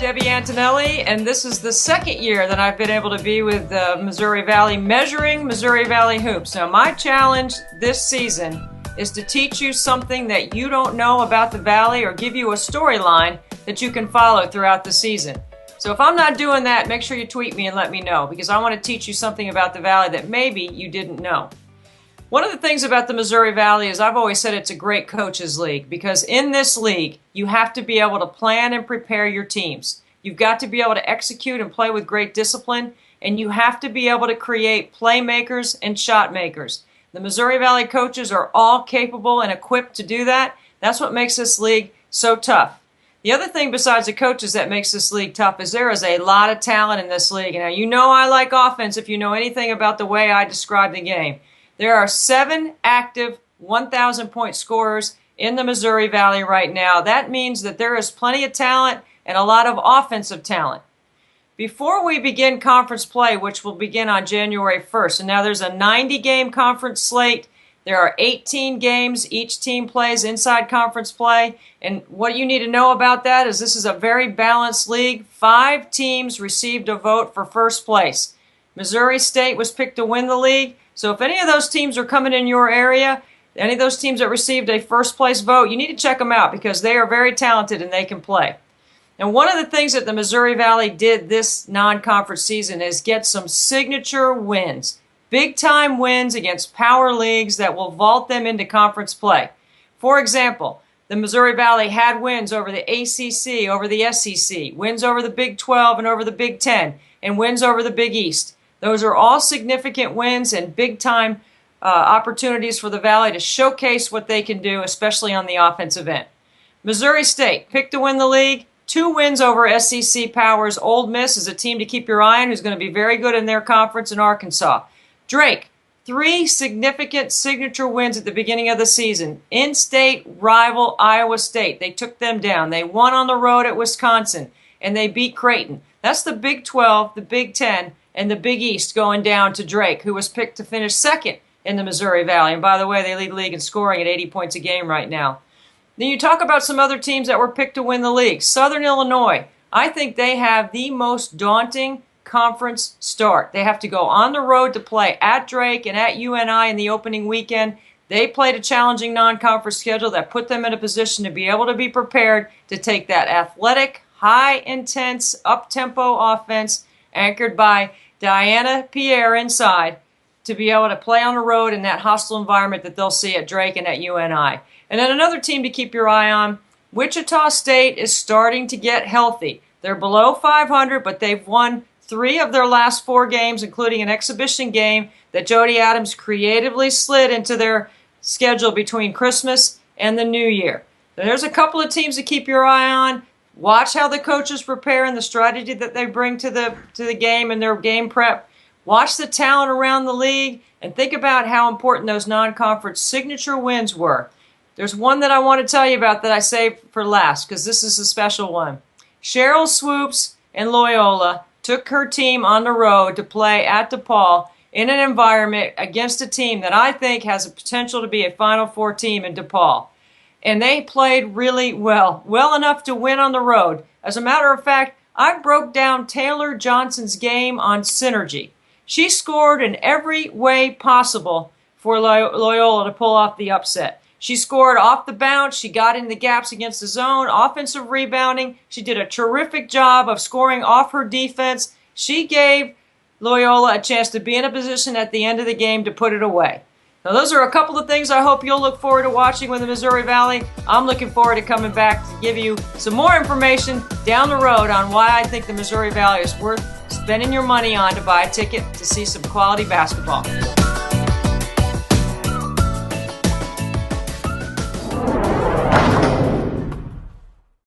Debbie Antonelli, and this is the second year that I've been able to be with Missouri Valley, measuring Missouri Valley hoops. Now, my challenge this season is to teach you something that you don't know about the Valley or give you a storyline that you can follow throughout the season. So if I'm not doing that, make sure you tweet me and let me know, because I want to teach you something about the Valley that maybe you didn't know. One of the things about the Missouri Valley is I've always said it's a great coaches league, because in this league, you have to be able to plan and prepare your teams. You've got to be able to execute and play with great discipline, and you have to be able to create playmakers and shot makers. The Missouri Valley coaches are all capable and equipped to do that. That's what makes this league so tough. The other thing besides the coaches that makes this league tough is there is a lot of talent in this league. Now, you know I like offense if you know anything about the way I describe the game. There are 7 active 1,000-point scorers in the Missouri Valley right now. That means that there is plenty of talent and a lot of offensive talent. Before we begin conference play, which will begin on January 1st, and now there's a 90-game conference slate. There are 18 games each team plays inside conference play. And what you need to know about that is this is a very balanced league. 5 teams received a vote for first place. Missouri State was picked to win the league. So if any of those teams are coming in your area, any of those teams that received a first place vote, you need to check them out because they are very talented and they can play. And one of the things that the Missouri Valley did this non-conference season is get some signature wins. Big-time wins against power leagues that will vault them into conference play. For example, the Missouri Valley had wins over the ACC, over the SEC, wins over the Big 12 and over the Big 10, and wins over the Big East. Those are all significant wins and big-time opportunities for the Valley to showcase what they can do, especially on the offensive end. Missouri State picked to win the league. 2 wins over SEC powers. Ole Miss is a team to keep your eye on who's going to be very good in their conference in Arkansas. Drake, 3 significant signature wins at the beginning of the season. In-state rival Iowa State. They took them down. They won on the road at Wisconsin, and they beat Creighton. That's the Big 12, the Big 10, and the Big East going down to Drake, who was picked to finish second in the Missouri Valley. And by the way, they lead the league in scoring at 80 points a game right now. Then you talk about some other teams that were picked to win the league. Southern Illinois, I think they have the most daunting conference start. They have to go on the road to play at Drake and at UNI in the opening weekend. They played a challenging non-conference schedule that put them in a position to be able to be prepared to take that athletic, high-intense, up-tempo offense anchored by Diana Pierre inside to be able to play on the road in that hostile environment that they'll see at Drake and at UNI. And then another team to keep your eye on, Wichita State is starting to get healthy. They're below 500, but they've won 3 of their last 4 games, including an exhibition game that Jody Adams creatively slid into their schedule between Christmas and the New Year. So there's a couple of teams to keep your eye on. Watch how the coaches prepare and the strategy that they bring to the game and their game prep. Watch the talent around the league and think about how important those non-conference signature wins were. There's one that I want to tell you about that I saved for last because this is a special one. Cheryl Swoops and Loyola took her team on the road to play at DePaul in an environment against a team that I think has the potential to be a Final Four team in DePaul. And they played really well enough to win on the road. As a matter of fact, I broke down Taylor Johnson's game on synergy. She scored in every way possible for Loyola to pull off the upset. She scored off the bounce. She got in the gaps against the zone, offensive rebounding. She did a terrific job of scoring off her defense. She gave Loyola a chance to be in a position at the end of the game to put it away. Now, those are a couple of things I hope you'll look forward to watching with the Missouri Valley. I'm looking forward to coming back to give you some more information down the road on why I think the Missouri Valley is worth spending your money on to buy a ticket to see some quality basketball.